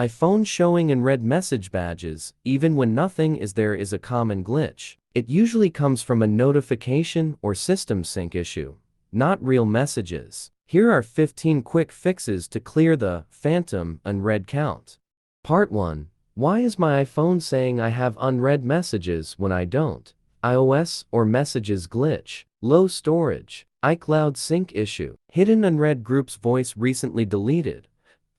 iPhone showing unread message badges, even when nothing is there, is a common glitch. It usually comes from a notification or system sync issue, not real messages. Here are 15 quick fixes to clear the phantom unread count. Part 1. Why is my iPhone saying I have unread messages when I don't? iOS or messages glitch. Low storage. iCloud sync issue. Hidden unread groups voice recently deleted.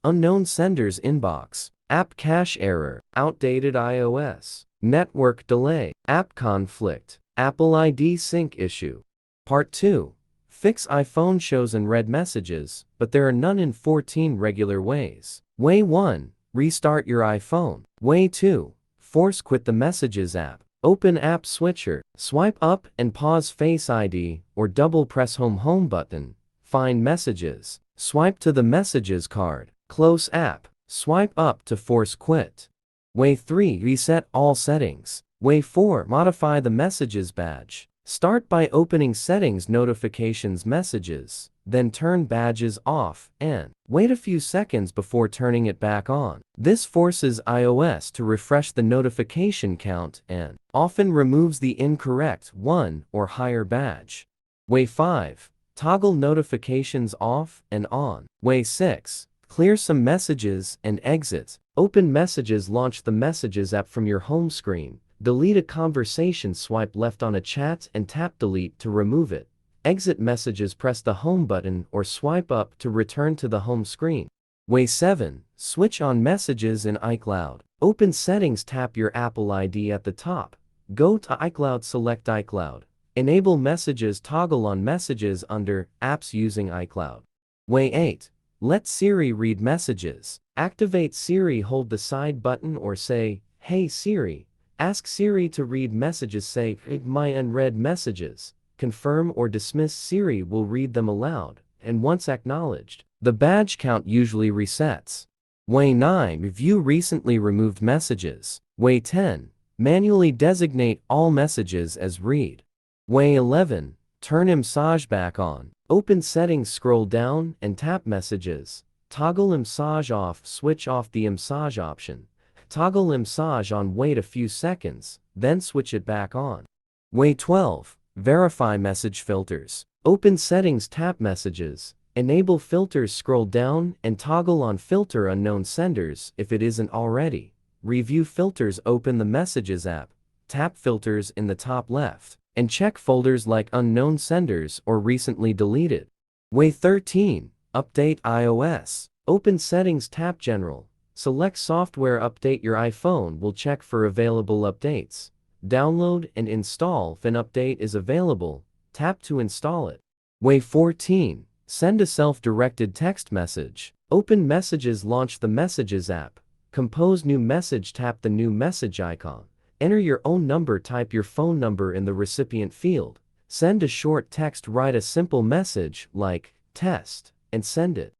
Unknown senders inbox. App cache error. Outdated iOS. Network delay. App conflict. Apple ID sync issue. Part 2. Fix iPhone shows unread messages, but there are none in 14 regular ways. Way 1. Restart your iPhone. Way 2. Force quit the Messages app. Open App Switcher. Swipe up and pause Face ID, or double press Home button. Find Messages. Swipe to the Messages card. Close app. Swipe up to force quit. Way 3. Reset all settings. Way 4. Modify the Messages badge. Start by opening Settings, Notifications, Messages, then turn badges off and wait a few seconds before turning it back on. This forces iOS to refresh the notification count and often removes the incorrect 1 or higher badge. Way 5. Toggle notifications off and on. Way 6. Clear some messages and exit. Open Messages, launch the Messages app from your home screen. Delete a conversation, swipe left on a chat and tap delete to remove it. Exit Messages, press the home button or swipe up to return to the home screen. Way 7. Switch on Messages in iCloud. Open Settings, tap your Apple ID at the top. Go to iCloud, select iCloud. Enable Messages, toggle on Messages under Apps using iCloud. Way 8. Let Siri read messages. Activate Siri, hold the side button or say, "Hey Siri." Ask Siri to read messages, say, "Read my unread messages." Confirm or dismiss, Siri will read them aloud, and once acknowledged, the badge count usually resets. Way 9. Review recently removed messages. Way 10. Manually designate all messages as read. Way 11. Turn Message back on. Open Settings, scroll down and tap Messages. Toggle Message off, switch off the Message option. Toggle Message on, wait a few seconds, then switch it back on. Way 12. Verify message filters. Open Settings, tap Messages. Enable filters, scroll down and toggle on Filter unknown senders if it isn't already. Review filters, open the Messages app. Tap Filters in the top left and check folders like unknown senders or recently deleted. Way 13. Update iOS. Open Settings, tap General. Select Software Update. Your iPhone will check for available updates. Download and install. If an update is available, tap to install it. Way 14. Send a self-directed text message. Open Messages, launch the Messages app. Compose new message, tap the new message icon. Enter your own number, type your phone number in the recipient field. Send a short text, write a simple message like test and send it.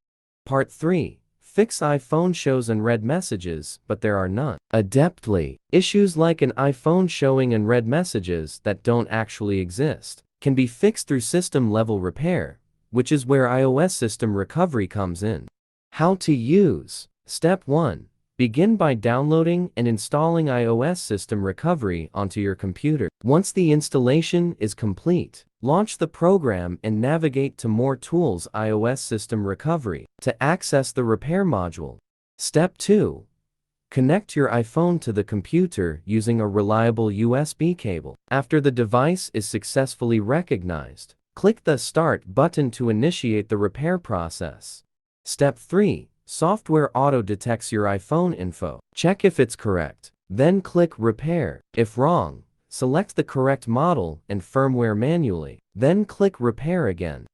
Part 3. Fix iPhone shows unread messages, but there are none. Adeptly. Issues like an iPhone showing unread messages that don't actually exist can be fixed through system-level repair, which is where iOS system recovery comes in. How to use. Step 1. Begin by downloading and installing iOS system recovery onto your computer. Once the installation is complete, launch the program and navigate to More Tools, iOS System Recovery, to access the repair module. Step 2. Connect your iPhone to the computer using a reliable USB cable. After the device is successfully recognized, click the Start button to initiate the repair process. Step 3. Software auto-detects your iPhone info. Check if it's correct. Then click Repair. If wrong, select the correct model and firmware manually. Then click Repair again.